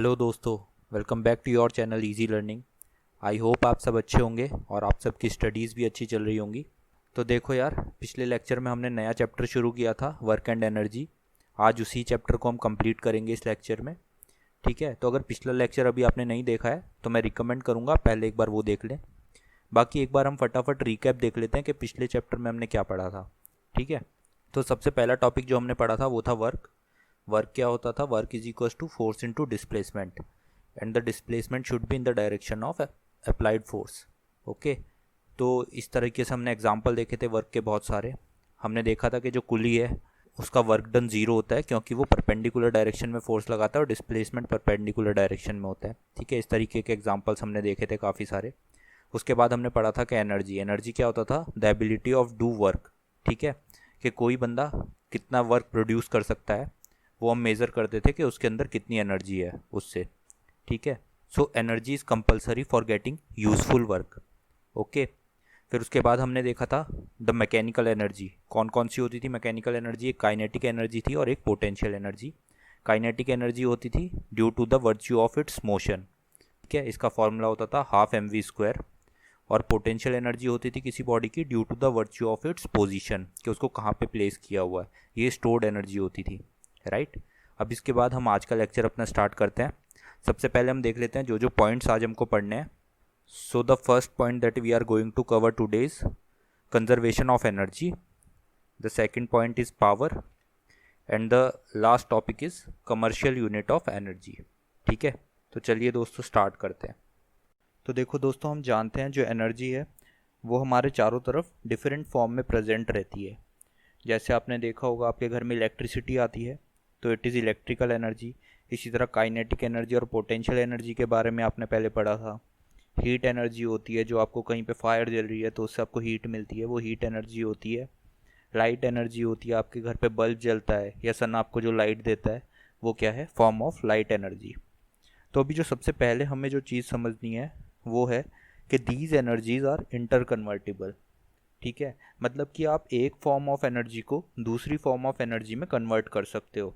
Hello दोस्तों, welcome back to your channel easy learning. I hope आप सब अच्छे होंगे और आप सबकी स्टडीज़ भी अच्छी चल रही होंगी। तो देखो यार, पिछले लेक्चर में हमने नया चैप्टर शुरू किया था, वर्क एंड एनर्जी। आज उसी चैप्टर को हम कंप्लीट करेंगे इस लेक्चर में। ठीक है, तो अगर पिछला लेक्चर अभी आपने नहीं देखा है तो मैं रिकमेंड करूँगा पहले एक बार वो देख लें। बाकी एक बार हम फटाफट रिकैप देख लेते हैं कि पिछले चैप्टर में हमने क्या पढ़ा था। ठीक है, तो सबसे पहला टॉपिक जो हमने पढ़ा था वो था वर्क। वर्क क्या होता था? Work is equals to force into displacement and the displacement should be in the direction of applied force. Okay, तो इस तरीके से हमने एग्जांपल देखे थे वर्क के बहुत सारे। हमने देखा था कि जो कुली है उसका वर्क डन ज़ीरो होता है क्योंकि वो परपेंडिकुलर डायरेक्शन में फोर्स लगाता है और डिस्प्लेसमेंट परपेंडिकुलर डायरेक्शन में होता है। ठीक है, इस तरीके के एग्जांपल्स हमने देखे थे काफ़ी सारे। उसके बाद हमने पढ़ा था कि एनर्जी एनर्जी क्या होता था? The ability of do work. ठीक है, कि कोई बंदा कितना वर्क प्रोड्यूस कर सकता है, वो हम मेज़र करते थे कि उसके अंदर कितनी एनर्जी है उससे। ठीक है, so energy is compulsory for getting useful work. Okay, फिर उसके बाद हमने देखा था द मैकेनिकल एनर्जी। कौन कौन सी होती थी मैकेनिकल एनर्जी? एक काइनेटिक एनर्जी थी और एक पोटेंशियल एनर्जी। काइनेटिक एनर्जी होती थी due to the virtue of its motion. ठीक है, इसका फॉर्मूला होता था हाफ एम वी स्क्वायर। और पोटेंशियल एनर्जी होती थी किसी बॉडी की due to the virtue of its position, कि उसको कहाँ पे प्लेस किया हुआ है। ये स्टोर्ड एनर्जी होती थी, राइट। अब इसके बाद हम आज का लेक्चर अपना स्टार्ट करते हैं। सबसे पहले हम देख लेते हैं जो जो पॉइंट्स आज हमको पढ़ने हैं। So the first point that we are going to cover today is conservation of energy. The second point is power and the last topic is commercial unit of energy. ठीक है, तो चलिए दोस्तों स्टार्ट करते हैं। तो देखो दोस्तों, हम जानते हैं जो एनर्जी है वो हमारे चारों तरफ डिफरेंट फॉर्म में प्रेजेंट रहती है। जैसे आपने देखा होगा आपके घर में इलेक्ट्रिसिटी आती है तो इट इज़ इलेक्ट्रिकल एनर्जी। इसी तरह काइनेटिक एनर्जी और पोटेंशियल एनर्जी के बारे में आपने पहले पढ़ा था। हीट एनर्जी होती है, जो आपको कहीं पे फायर जल रही है तो उससे आपको हीट मिलती है, वो हीट एनर्जी होती है। लाइट एनर्जी होती है, आपके घर पे बल्ब जलता है या सन आपको जो लाइट देता है वो क्या है? Form of light energy. तो अभी जो सबसे पहले हमें जो चीज़ समझनी है वो है कि these energies are interconvertible. ठीक है, मतलब कि आप एक फॉर्म ऑफ एनर्जी को दूसरी फॉर्म ऑफ एनर्जी में कन्वर्ट कर सकते हो,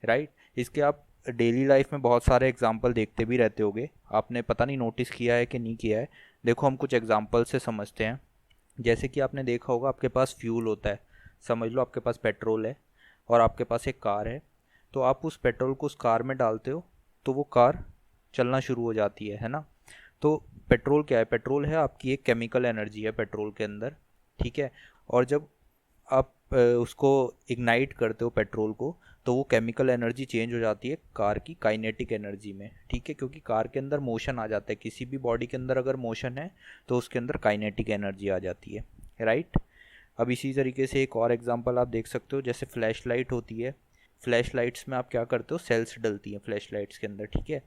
राइट। इसके आप डेली लाइफ में बहुत सारे एग्जाम्पल देखते भी रहते होगे, आपने पता नहीं नोटिस किया है कि नहीं किया है। देखो हम कुछ एग्जाम्पल से समझते हैं। जैसे कि आपने देखा होगा आपके पास फ्यूल होता है। समझ लो आपके पास पेट्रोल है और आपके पास एक कार है। तो आप उस पेट्रोल को उस कार में डालते हो तो वो कार चलना शुरू हो जाती है ना। तो पेट्रोल क्या है? पेट्रोल है आपकी एक केमिकल एनर्जी है पेट्रोल के अंदर। ठीक है, और जब आप उसको इग्नाइट करते हो पेट्रोल को तो वो केमिकल एनर्जी चेंज हो जाती है कार की काइनेटिक एनर्जी में। ठीक है, क्योंकि कार के अंदर मोशन आ जाता है, किसी भी बॉडी के अंदर अगर मोशन है तो उसके अंदर काइनेटिक एनर्जी आ जाती है, राइट। अब इसी तरीके से एक और एग्जांपल आप देख सकते हो, जैसे फ्लैश लाइट होती है। फ्लैश लाइट्स में आप क्या करते हो? सेल्स डलती हैं फ्लैश लाइट्स के अंदर। ठीक है,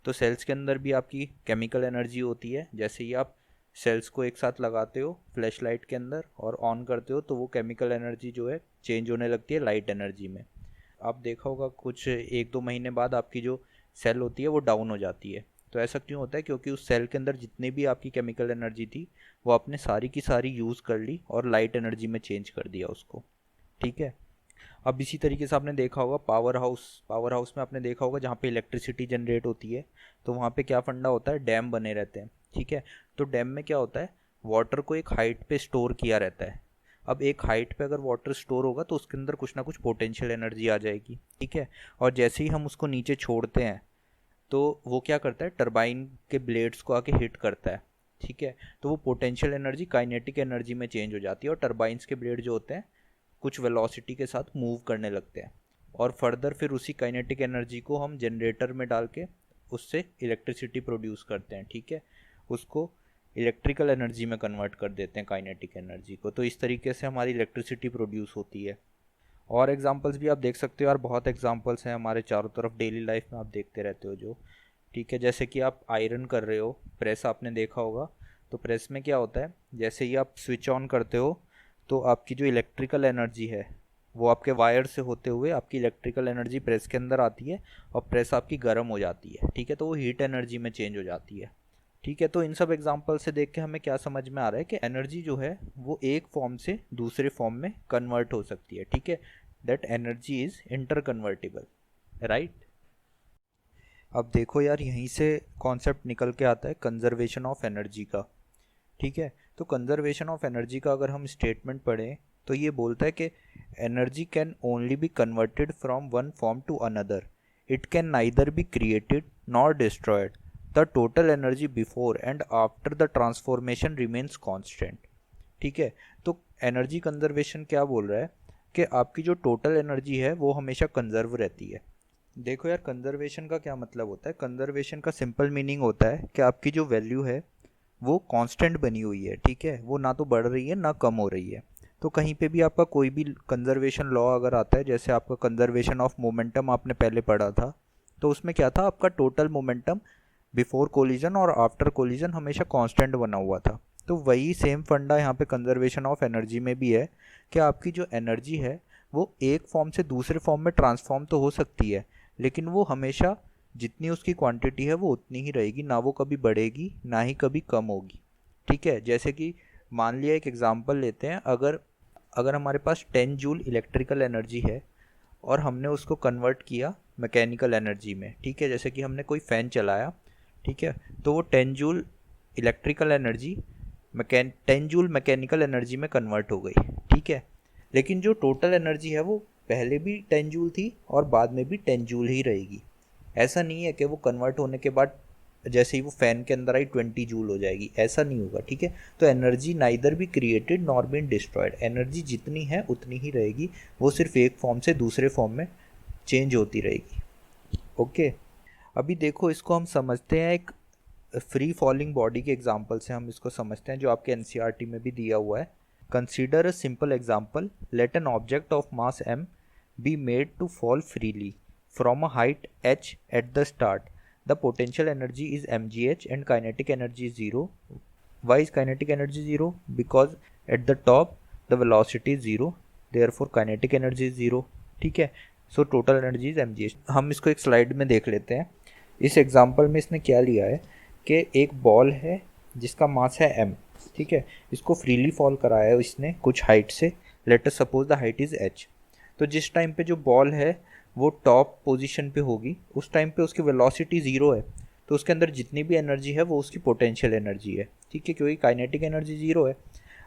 तो सेल्स के अंदर भी आपकी केमिकल एनर्जी होती है। जैसे ही आप सेल्स को एक साथ लगाते हो फ्लैश लाइट के अंदर और ऑन करते हो तो वो केमिकल एनर्जी जो है चेंज होने लगती है लाइट एनर्जी में। आप देखा होगा कुछ एक दो महीने बाद आपकी जो सेल होती है वो डाउन हो जाती है। तो ऐसा क्यों होता है? क्योंकि उस सेल के अंदर जितनी भी आपकी केमिकल एनर्जी थी वो आपने सारी की सारी यूज़ कर ली और लाइट एनर्जी में चेंज कर दिया उसको। ठीक है, अब इसी तरीके से आपने देखा होगा पावर हाउस। पावर हाउस में आपने देखा होगा जहाँ पे इलेक्ट्रिसिटी जनरेट होती है तो वहाँ पे क्या फंडा होता है? डैम बने रहते हैं। ठीक है, तो डैम में क्या होता है? वाटर को एक हाइट पे स्टोर किया रहता है। अब एक हाइट पे अगर वाटर स्टोर होगा तो उसके अंदर कुछ ना कुछ पोटेंशियल एनर्जी आ जाएगी। ठीक है, और जैसे ही हम उसको नीचे छोड़ते हैं तो वो क्या करता है? टरबाइन के ब्लेड्स को आके हिट करता है। ठीक है, तो वो पोटेंशियल एनर्जी काइनेटिक एनर्जी में चेंज हो जाती है और टरबाइंस के ब्लेड जो होते हैं कुछ वेलोसिटी के साथ मूव करने लगते हैं। और फर्दर फिर उसी काइनेटिक एनर्जी को हम जनरेटर में डाल के उससे इलेक्ट्रिसिटी प्रोड्यूस करते हैं। ठीक है, उसको इलेक्ट्रिकल एनर्जी में कन्वर्ट कर देते हैं काइनेटिक एनर्जी को। तो इस तरीके से हमारी इलेक्ट्रिसिटी प्रोड्यूस होती है। और एग्जांपल्स भी आप देख सकते हो यार, बहुत एग्जांपल्स हैं हमारे चारों तरफ डेली लाइफ में, आप देखते रहते हो जो। ठीक है, जैसे कि आप आयरन कर रहे हो, प्रेस आपने देखा होगा। तो प्रेस में क्या होता है? जैसे ही आप स्विच ऑन करते हो तो आपकी जो इलेक्ट्रिकल एनर्जी है वो आपके वायर से होते हुए आपकी इलेक्ट्रिकल एनर्जी प्रेस के अंदर आती है और प्रेस आपकी गर्म हो जाती है। ठीक है, तो वो हीट एनर्जी में चेंज हो जाती है। ठीक है, तो इन सब एग्जांपल से देख के हमें क्या समझ में आ रहा है कि एनर्जी जो है वो एक फॉर्म से दूसरे फॉर्म में कन्वर्ट हो सकती है। ठीक है, that energy is inter convertible, right. अब देखो यार, यहीं से कॉन्सेप्ट निकल के आता है कंजर्वेशन ऑफ एनर्जी का। ठीक है, तो कंजर्वेशन ऑफ एनर्जी का अगर हम स्टेटमेंट पढ़ें तो ये बोलता है कि energy can only be converted from one form to another, it can neither be created nor destroyed, the total energy before and after the transformation remains constant. ठीक है, तो एनर्जी कंजर्वेशन क्या बोल रहा है कि आपकी जो टोटल एनर्जी है वो हमेशा कंजर्व रहती है। देखो यार, कंजर्वेशन का क्या मतलब होता है? कंजर्वेशन का सिंपल मीनिंग होता है कि आपकी जो वैल्यू है वो कांस्टेंट बनी हुई है। ठीक है, वो ना तो बढ़ रही है ना कम हो रही है। तो कहीं पे भी आपका कोई भी कंजर्वेशन लॉ अगर आता है, जैसे आपका कंजर्वेशन ऑफ मोमेंटम आपने पहले पढ़ा था, तो उसमें क्या था, आपका टोटल मोमेंटम बिफोर कोलिजन और आफ्टर कोलिजन हमेशा कांस्टेंट बना हुआ था। तो वही सेम फंडा यहाँ पे कंजर्वेशन ऑफ एनर्जी में भी है कि आपकी जो एनर्जी है वो एक फॉर्म से दूसरे फॉर्म में ट्रांसफॉर्म तो हो सकती है, लेकिन वो हमेशा जितनी उसकी क्वांटिटी है वो उतनी ही रहेगी, ना वो कभी बढ़ेगी ना ही कभी कम होगी। ठीक है, जैसे कि मान लिया, एक एग्जांपल लेते हैं, अगर अगर हमारे पास 10 जूल इलेक्ट्रिकल एनर्जी है और हमने उसको कन्वर्ट किया मैकेनिकल एनर्जी में। ठीक है, जैसे कि हमने कोई फ़ैन चलाया। ठीक है, तो वो 10 joule electrical energy 10 joule mechanical energy में कन्वर्ट हो गई। ठीक है, लेकिन जो टोटल एनर्जी है वो पहले भी 10 जूल थी और बाद में भी 10 जूल ही रहेगी। ऐसा नहीं है कि वो कन्वर्ट होने के बाद जैसे ही वो फैन के अंदर आई 20 जूल हो जाएगी, ऐसा नहीं होगा। ठीक है, तो energy neither be created nor been destroyed, energy जितनी है उतनी ही रहेगी, वो सिर्फ एक फॉर्म से दूसरे फॉर्म में चेंज होती रहेगी। ओके, अभी देखो, इसको हम समझते हैं एक फ्री फॉलिंग बॉडी के एग्जाम्पल से हम इसको समझते हैं, जो आपके एनसीईआरटी में भी दिया हुआ है। Consider a simple example, let an object of mass m be made to fall freely from a height h at the start. The potential energy is mgh and kinetic energy is 0. Why is kinetic energy 0? Because at the top the velocity is 0, therefore kinetic energy is 0. ठीक है, so total energy is mgh। हम इसको एक slide में देख लेते हैं। इस एग्जांपल में इसने क्या लिया है कि एक बॉल है जिसका मास है m। ठीक है, इसको फ्रीली फॉल कराया है इसने कुछ हाइट से, let us suppose the height is h। तो जिस टाइम पे जो बॉल है वो टॉप पोजीशन पे होगी, उस टाइम पे उसकी वेलोसिटी ज़ीरो है, तो उसके अंदर जितनी भी एनर्जी है वो उसकी पोटेंशियल एनर्जी है। ठीक है, क्योंकि काइनेटिक एनर्जी ज़ीरो है।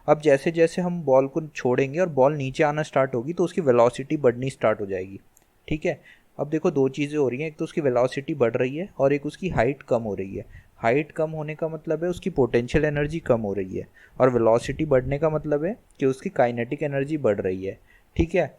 अब जैसे जैसे हम बॉल को छोड़ेंगे और बॉल नीचे आना स्टार्ट होगी तो उसकी वेलोसिटी बढ़नी स्टार्ट हो जाएगी। ठीक है, अब देखो दो चीज़ें हो रही हैं, एक तो उसकी वेलोसिटी बढ़ रही है और एक उसकी हाइट कम हो रही है। हाइट कम होने का मतलब है उसकी पोटेंशियल एनर्जी कम हो रही है, और वेलोसिटी बढ़ने का मतलब है कि उसकी काइनेटिक एनर्जी बढ़ रही है। ठीक है,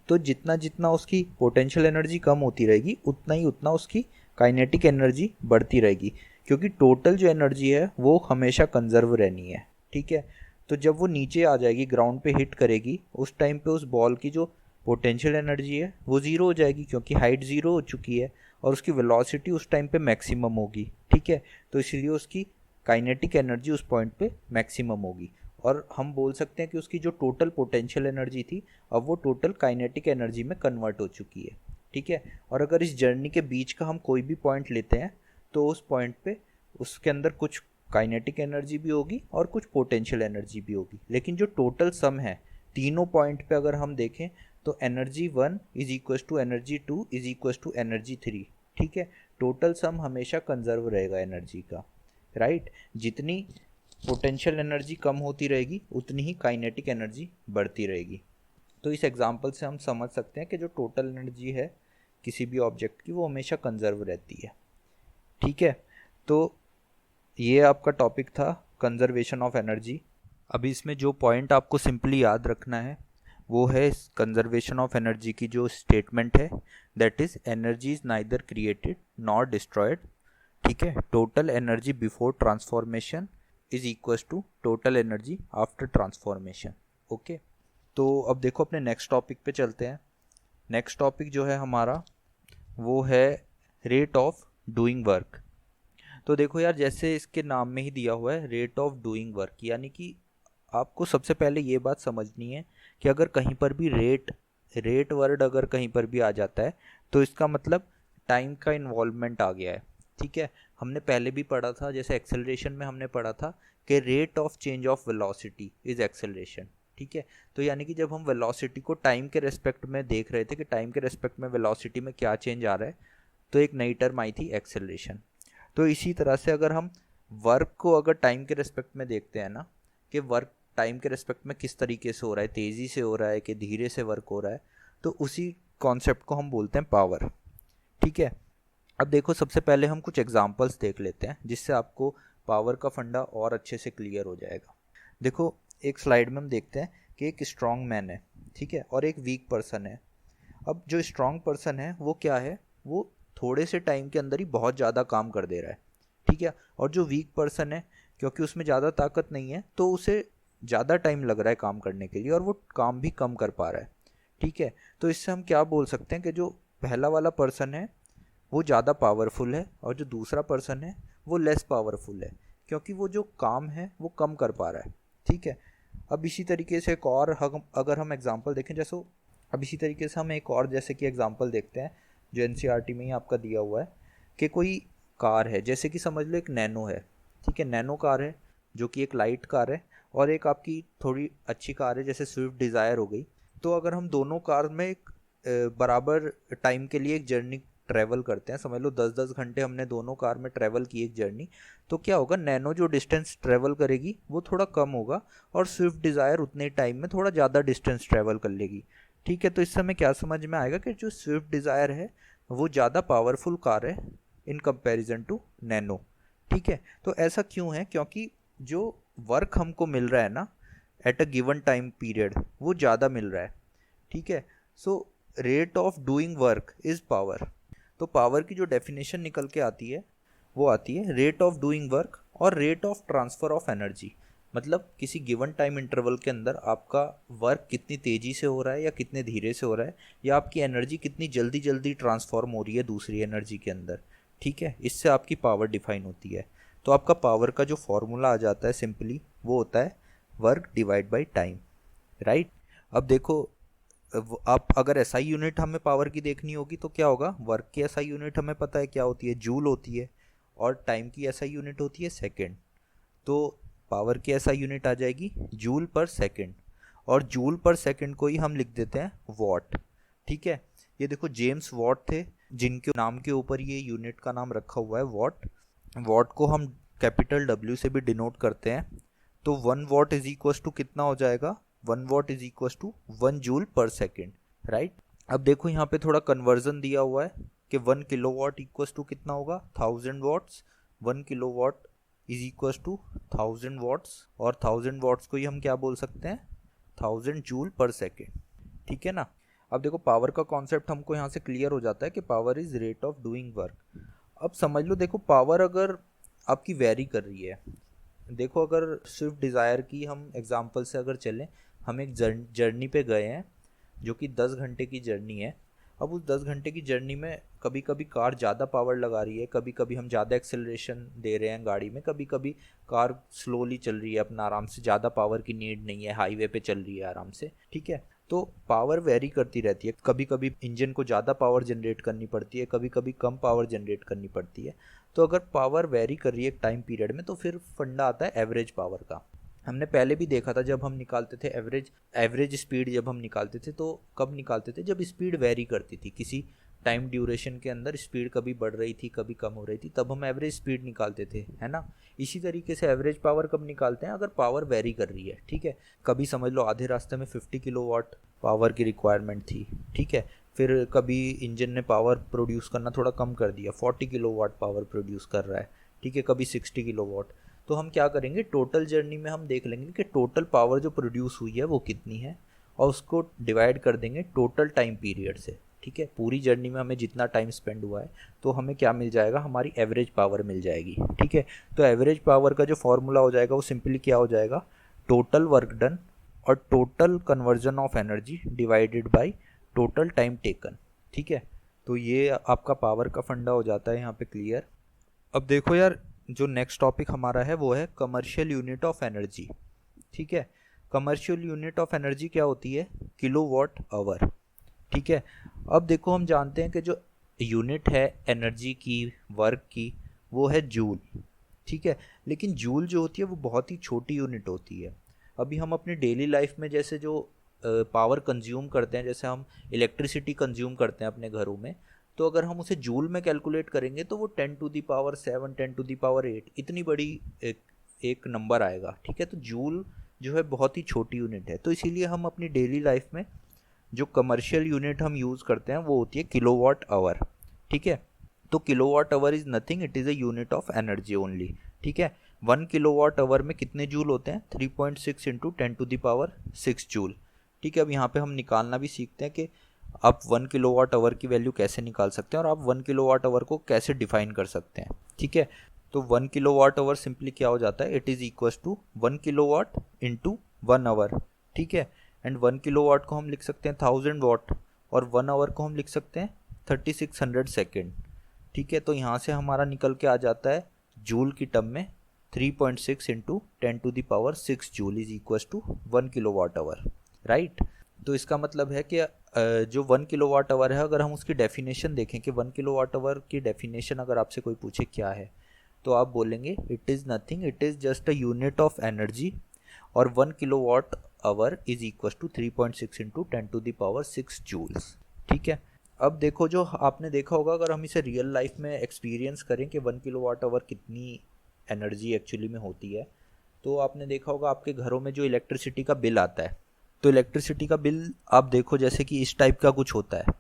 तो जितना जितना उसकी पोटेंशियल एनर्जी कम होती रहेगी उतना ही उतना उसकी काइनेटिक एनर्जी बढ़ती रहेगी, क्योंकि टोटल जो एनर्जी है वो हमेशा कंजर्व रहनी है। ठीक है, तो जब वो नीचे आ जाएगी, ग्राउंड पे हिट करेगी, उस टाइम पे उस बॉल की जो पोटेंशियल एनर्जी है वो ज़ीरो हो जाएगी, क्योंकि हाइट ज़ीरो हो चुकी है, और उसकी वेलोसिटी उस टाइम पे मैक्सिमम होगी। ठीक है, तो इसलिए उसकी काइनेटिक एनर्जी उस पॉइंट पे मैक्सिमम होगी, और हम बोल सकते हैं कि उसकी जो टोटल पोटेंशियल एनर्जी थी अब वो टोटल काइनेटिक एनर्जी में कन्वर्ट हो चुकी है। ठीक है, और अगर इस जर्नी के बीच का हम कोई भी पॉइंट लेते हैं तो उस पॉइंट पे उसके अंदर कुछ काइनेटिक एनर्जी भी होगी और कुछ पोटेंशियल एनर्जी भी होगी, लेकिन जो टोटल सम है तीनों पॉइंट पे अगर हम देखें तो energy 1 is equal to energy 2 is equal to energy 3। ठीक है, टोटल सम हमेशा कंजर्व रहेगा एनर्जी का। राइट, जितनी पोटेंशियल एनर्जी कम होती रहेगी उतनी ही काइनेटिक एनर्जी बढ़ती रहेगी। तो इस एग्जांपल से हम समझ सकते हैं कि जो टोटल एनर्जी है किसी भी ऑब्जेक्ट की वो हमेशा कंजर्व रहती है। ठीक है, तो ये आपका टॉपिक था कंजर्वेशन ऑफ एनर्जी। अभी इसमें जो पॉइंट आपको सिंपली याद रखना है वो है कंजर्वेशन ऑफ एनर्जी की जो स्टेटमेंट है, that is energy is neither created nor destroyed. ठीक है, total energy before transformation is equal to total energy after transformation. Okay, तो अब देखो अपने नेक्स्ट टॉपिक पे चलते हैं। नेक्स्ट टॉपिक जो है हमारा वो है रेट ऑफ डूइंग वर्क। तो देखो यार, जैसे इसके नाम में ही दिया हुआ है रेट ऑफ डूइंग वर्क, यानी कि आपको सबसे पहले ये बात समझनी है कि अगर कहीं पर भी रेट रेट वर्ड अगर कहीं पर भी आ जाता है तो इसका मतलब टाइम का इन्वॉल्वमेंट आ गया है। ठीक है, हमने पहले भी पढ़ा था, जैसे एक्सेलरेशन में हमने पढ़ा था कि rate of change of velocity is acceleration. ठीक है, तो यानी कि जब हम वेलोसिटी को टाइम के रेस्पेक्ट में देख रहे थे कि टाइम के रेस्पेक्ट में वेलोसिटी में क्या चेंज आ रहा है, तो एक नई टर्म आई थी एक्सेलरेशन। तो इसी तरह से अगर हम वर्क को अगर टाइम के रिस्पेक्ट में देखते हैं ना, कि वर्क टाइम के रिस्पेक्ट में किस तरीके से हो रहा है, तेज़ी से हो रहा है कि धीरे से वर्क हो रहा है, तो उसी कॉन्सेप्ट को हम बोलते हैं पावर। ठीक है, अब देखो सबसे पहले हम कुछ एग्जांपल्स देख लेते हैं जिससे आपको पावर का फंडा और अच्छे से क्लियर हो जाएगा। देखो एक स्लाइड में हम देखते हैं कि एक स्ट्रॉन्ग मैन है, ठीक है, और एक वीक पर्सन है। अब जो स्ट्रॉन्ग पर्सन है वो क्या है, वो थोड़े से टाइम के अंदर ही बहुत ज़्यादा काम कर दे रहा है, ठीक है। और जो वीक पर्सन है, क्योंकि उसमें ज़्यादा ताकत नहीं है तो उसे ज़्यादा टाइम लग रहा है काम करने के लिए और वो काम भी कम कर पा रहा है, ठीक है। तो इससे हम क्या बोल सकते हैं कि जो पहला वाला पर्सन है वो ज़्यादा पावरफुल है और जो दूसरा पर्सन है वो लेस पावरफुल है, क्योंकि वो जो काम है वो कम कर पा रहा है, ठीक है। अब इसी तरीके से एक और अगर हम एग्जांपल देखें, जैसे अब इसी तरीके से हम एक और जैसे कि एग्जांपल देखते हैं जो एनसीईआरटी में ही आपका दिया हुआ है कि कोई कार है, जैसे कि समझ लो एक नैनो है, ठीक है, नैनो कार है जो कि एक लाइट कार है, और एक आपकी थोड़ी अच्छी कार है जैसे स्विफ्ट डिज़ायर हो गई। तो अगर हम दोनों कार में एक बराबर टाइम के लिए एक जर्नी ट्रैवल करते हैं, समझ लो 10-10 घंटे हमने दोनों कार में ट्रैवल की एक जर्नी, तो क्या होगा, नैनो जो डिस्टेंस ट्रैवल करेगी वो थोड़ा कम होगा और स्विफ्ट डिज़ायर उतने टाइम में थोड़ा ज़्यादा डिस्टेंस ट्रैवल कर लेगी, ठीक है। तो इस समय क्या समझ में आएगा कि जो स्विफ्ट डिज़ायर है वो ज़्यादा पावरफुल कार है इन कंपैरिजन टू नैनो, ठीक है। तो ऐसा क्यों है, क्योंकि जो वर्क हमको मिल रहा है ना at a given time period वो ज़्यादा मिल रहा है, ठीक है। So rate of doing work is power. तो पावर की जो डेफिनेशन निकल के आती है वो आती है रेट ऑफ डूइंग वर्क और rate of transfer of energy. मतलब किसी गिवन टाइम इंटरवल के अंदर आपका वर्क कितनी तेज़ी से हो रहा है या कितने धीरे से हो रहा है, या आपकी एनर्जी कितनी जल्दी जल्दी ट्रांसफॉर्म हो रही है दूसरी एनर्जी के अंदर, ठीक है। इससे आपकी पावर डिफाइन होती है। तो आपका पावर का जो फॉर्मूला आ जाता है सिंपली वो होता है work divide by time, right. अब देखो आप अगर एसआई यूनिट हमें पावर की देखनी होगी तो क्या होगा, वर्क की एसआई यूनिट हमें पता है क्या होती है, जूल होती है, और टाइम की एसआई यूनिट होती है सेकंड। तो पावर की एसआई यूनिट आ जाएगी जूल पर सेकंड, और जूल पर सेकंड को ही हम लिख देते हैं वॉट, ठीक है। ये देखो जेम्स वॉट थे जिनके नाम के ऊपर ये यूनिट का नाम रखा हुआ है वॉट। वॉट को हम कैपिटल डब्ल्यू से भी डिनोट करते हैं। तो 1 वॉट इज इक्वल टू कितना हो जाएगा, 1 watt is equal to 1 joule per second, right. अब देखो यहाँ पे थोड़ा कन्वर्जन दिया हुआ है कि 1 किलोवाट इक्वल टू कितना होगा, 1000 watts. 1 kilowatt is equal to 1000 watts, और 1000 वॉट्स को ही हम क्या बोल सकते हैं, 1000 जूल पर सेकेंड, ठीक है ना। अब देखो पावर का कॉन्सेप्ट हमको यहाँ से क्लियर हो जाता है कि power is rate of doing work. अब समझ लो, देखो पावर अगर आपकी वेरी कर रही है, देखो अगर स्विफ्ट डिज़ायर की हम एग्जांपल से अगर चलें, हम एक जर्नी पे गए हैं जो कि 10 घंटे की जर्नी है। अब उस 10 घंटे की जर्नी में कभी कभी कार ज़्यादा पावर लगा रही है, कभी कभी हम ज़्यादा एक्सेलरेशन दे रहे हैं गाड़ी में, कभी कभी कार स्लोली चल रही है अपना आराम से, ज़्यादा पावर की नीड नहीं है, हाईवे पे चल रही है आराम से, ठीक है। तो पावर वेरी करती रहती है, कभी कभी इंजन को ज़्यादा पावर जनरेट करनी पड़ती है, कभी कभी कम पावर जनरेट करनी पड़ती है। तो अगर पावर वेरी कर रही है एक टाइम पीरियड में तो फिर फंडा आता है एवरेज पावर का। हमने पहले भी देखा था जब हम निकालते थे एवरेज स्पीड, जब हम निकालते थे तो कब निकालते थे, जब स्पीड वेरी करती थी किसी टाइम ड्यूरेशन के अंदर, स्पीड कभी बढ़ रही थी कभी कम हो रही थी, तब हम एवरेज स्पीड निकालते थे, है ना। इसी तरीके से एवरेज पावर कब निकालते हैं, अगर पावर वेरी कर रही है, ठीक है। कभी समझ लो आधे रास्ते में 50 किलोवाट पावर की रिक्वायरमेंट थी, ठीक है, फिर कभी इंजन ने पावर प्रोड्यूस करना थोड़ा कम कर दिया, 40 किलोवाट पावर प्रोड्यूस कर रहा है, ठीक है, कभी 60 किलोवाट। तो हम क्या करेंगे, टोटल जर्नी में हम देख लेंगे कि टोटल पावर जो प्रोड्यूस हुई है वो कितनी है, और उसको डिवाइड कर देंगे टोटल टाइम पीरियड से, ठीक है। पूरी जर्नी में हमें जितना टाइम स्पेंड हुआ है तो हमें क्या मिल जाएगा, हमारी एवरेज पावर मिल जाएगी, ठीक है। तो एवरेज पावर का जो फॉर्मूला हो जाएगा वो सिंपली क्या हो जाएगा, टोटल वर्क डन और total conversion of energy divided by total time taken, ठीक है। तो ये आपका पावर का फंडा हो जाता है यहाँ पे क्लियर। अब देखो यार, जो नेक्स्ट टॉपिक हमारा है वो है कमर्शियल यूनिट ऑफ एनर्जी, ठीक है। कमर्शियल यूनिट ऑफ एनर्जी क्या होती है, किलोवाट आवर, ठीक है। अब देखो हम जानते हैं कि जो यूनिट है एनर्जी की, वर्क की, वो है जूल, ठीक है। लेकिन जूल जो होती है वो बहुत ही छोटी यूनिट होती है। अभी हम अपनी डेली लाइफ में जैसे जो पावर कंज्यूम करते हैं, जैसे हम इलेक्ट्रिसिटी कंज्यूम करते हैं अपने घरों में, तो अगर हम उसे जूल में कैलकुलेट करेंगे तो वो 10⁷, 10⁸ इतनी बड़ी एक नंबर आएगा, ठीक है। तो जूल जो है बहुत ही छोटी यूनिट है, तो इसीलिए हम अपनी डेली लाइफ में जो कमर्शियल यूनिट हम यूज़ करते हैं वो होती है किलोवाट आवर, ठीक है। तो kilowatt hour is nothing, it is a unit of energy only, ठीक है। 1 किलोवाट आवर में कितने जूल होते हैं? 3.6 इंटू 10⁶ जूल, ठीक है। अब यहाँ पे हम निकालना भी सीखते हैं कि आप 1 किलोवाट आवर की वैल्यू कैसे निकाल सकते हैं और आप 1 किलोवाट आवर को कैसे डिफाइन कर सकते हैं, ठीक है। तो 1 किलोवाट आवर सिंपली क्या हो जाता है? It is equals to 1 kilowatt into 1 hour, ठीक है। एंड 1 किलोवाट को हम लिख सकते हैं 1000 वाट और 1 आवर को हम लिख सकते हैं 3600 सेकेंड, ठीक है। तो यहाँ से हमारा निकल के आ जाता है जूल की टर्म में 3.6 into 10⁶ joule is equal to 1 kilowatt hour, right. तो इसका मतलब है कि जो 1 किलोवाट आवर है, अगर हम उसकी डेफिनेशन देखें कि 1 किलोवाट आवर की डेफिनेशन अगर आपसे कोई पूछे क्या है, तो आप बोलेंगे it is nothing, it is just a unit of energy और 1 kilowatt hour is equal to 3.6 into 10⁶ joules, ठीक है। अब देखो, जो आपने देखा होगा, अगर हम इसे रियल लाइफ में एक्सपीरियंस करें कि 1 किलोवाट आवर कितनी एनर्जी एक्चुअली में होती है, तो आपने देखा होगा आपके घरों में जो इलेक्ट्रिसिटी का बिल आता है, तो इलेक्ट्रिसिटी का बिल आप देखो जैसे कि इस टाइप का कुछ होता है।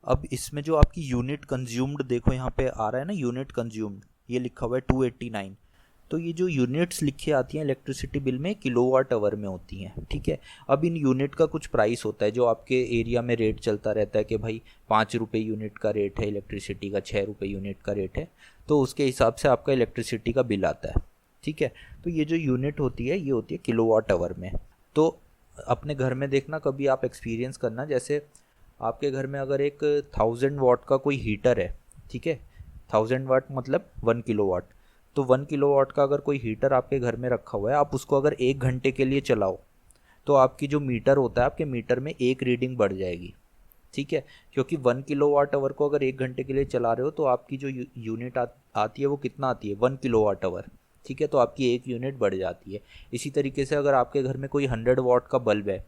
अब इसमें जो आपकी यूनिट कंज्यूम्ड देखो यहाँ पे आ रहा है ना, यूनिट कंज्यूम्ड, ये लिखा हुआ है 289। तो ये जो यूनिट्स लिखी आती हैं इलेक्ट्रिसिटी बिल में किलोवाट आवर में होती हैं, ठीक है। अब इन यूनिट का कुछ प्राइस होता है, जो आपके एरिया में रेट चलता रहता है कि भाई 5 रुपये यूनिट का रेट है इलेक्ट्रिसिटी का, 6 रुपये यूनिट का रेट है, तो उसके हिसाब से आपका इलेक्ट्रिसिटी का बिल आता है, ठीक है। तो ये जो यूनिट होती है ये होती है किलोवाट आवर में। तो अपने घर में देखना, कभी आप एक्सपीरियंस करना, जैसे आपके घर में अगर एक 1000 वाट का कोई हीटर है, ठीक है, 1000 वाट मतलब 1 किलोवाट, तो 1 किलोवाट का अगर कोई हीटर आपके घर में रखा हुआ है, आप उसको अगर 1 घंटे के लिए चलाओ तो आपकी जो मीटर होता है, आपके मीटर में एक रीडिंग बढ़ जाएगी, ठीक है। क्योंकि 1 किलोवाट आवर को अगर 1 घंटे के लिए चला रहे हो तो आपकी जो यूनिट आती है वो कितना आती है? 1 किलोवाट आवर, ठीक है। तो आपकी एक यूनिट बढ़ जाती है। इसी तरीके से अगर आपके घर में कोई 100 वाट का बल्ब है,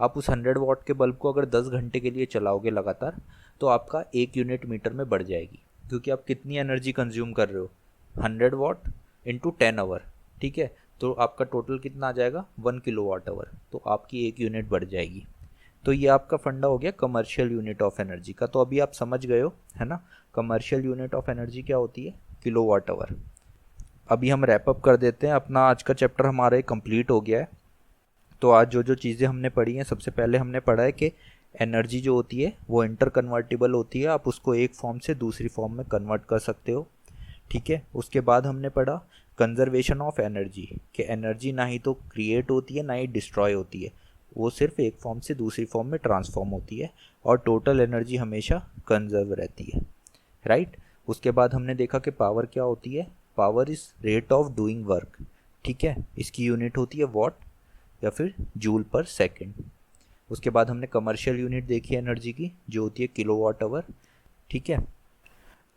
आप उस 100 वाट के बल्ब को अगर 10 घंटे के लिए चलाओगे लगातार, तो आपका एक यूनिट मीटर में बढ़ जाएगी, क्योंकि आप कितनी एनर्जी कंज्यूम कर रहे हो? 100 वाट इंटू 10 आवर, ठीक है। तो आपका टोटल कितना आ जाएगा? 1 किलोवाट आवर, तो आपकी एक यूनिट बढ़ जाएगी। तो ये आपका फंडा हो गया कमर्शियल यूनिट ऑफ एनर्जी का। तो अभी आप समझ गए हो, है ना, कमर्शियल यूनिट ऑफ एनर्जी क्या होती है? Kilowatt hour. अभी हम रैप अप कर देते हैं, अपना आज का चैप्टर हमारा कंप्लीट हो गया है। तो आज जो जो चीज़ें हमने पढ़ी हैं, सबसे पहले हमने पढ़ा है कि एनर्जी जो होती है वो इंटर कन्वर्टिबल होती है, आप उसको एक फॉर्म से दूसरी फॉर्म में कन्वर्ट कर सकते हो, ठीक है। उसके बाद हमने पढ़ा कंजर्वेशन ऑफ एनर्जी, कि एनर्जी ना ही तो क्रिएट होती है ना ही डिस्ट्रॉय होती है, वो सिर्फ एक फॉर्म से दूसरी फॉर्म में ट्रांसफॉर्म होती है, और टोटल एनर्जी हमेशा कंजर्व रहती है, राइट। उसके बाद हमने देखा कि पावर क्या होती है? Power is rate of doing work, ठीक है। इसकी यूनिट होती है वॉट या फिर जूल पर सेकेंड। उसके बाद हमने कमर्शियल यूनिट देखी है एनर्जी की, जो होती है किलोवाट आवर, ठीक है।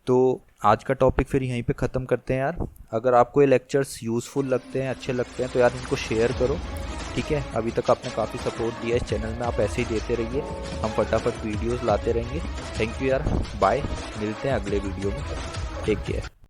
तो आज का टॉपिक फिर यहीं पे ख़त्म करते हैं यार। अगर आपको ये लेक्चर्स यूज़फुल लगते हैं, अच्छे लगते हैं, तो यार इनको शेयर करो, ठीक है। अभी तक आपने काफ़ी सपोर्ट दिया इस चैनल में, आप ऐसे ही देते रहिए, हम फटाफट वीडियोस लाते रहेंगे। थैंक यू यार, बाय, मिलते हैं अगले वीडियो में, टेक केयर।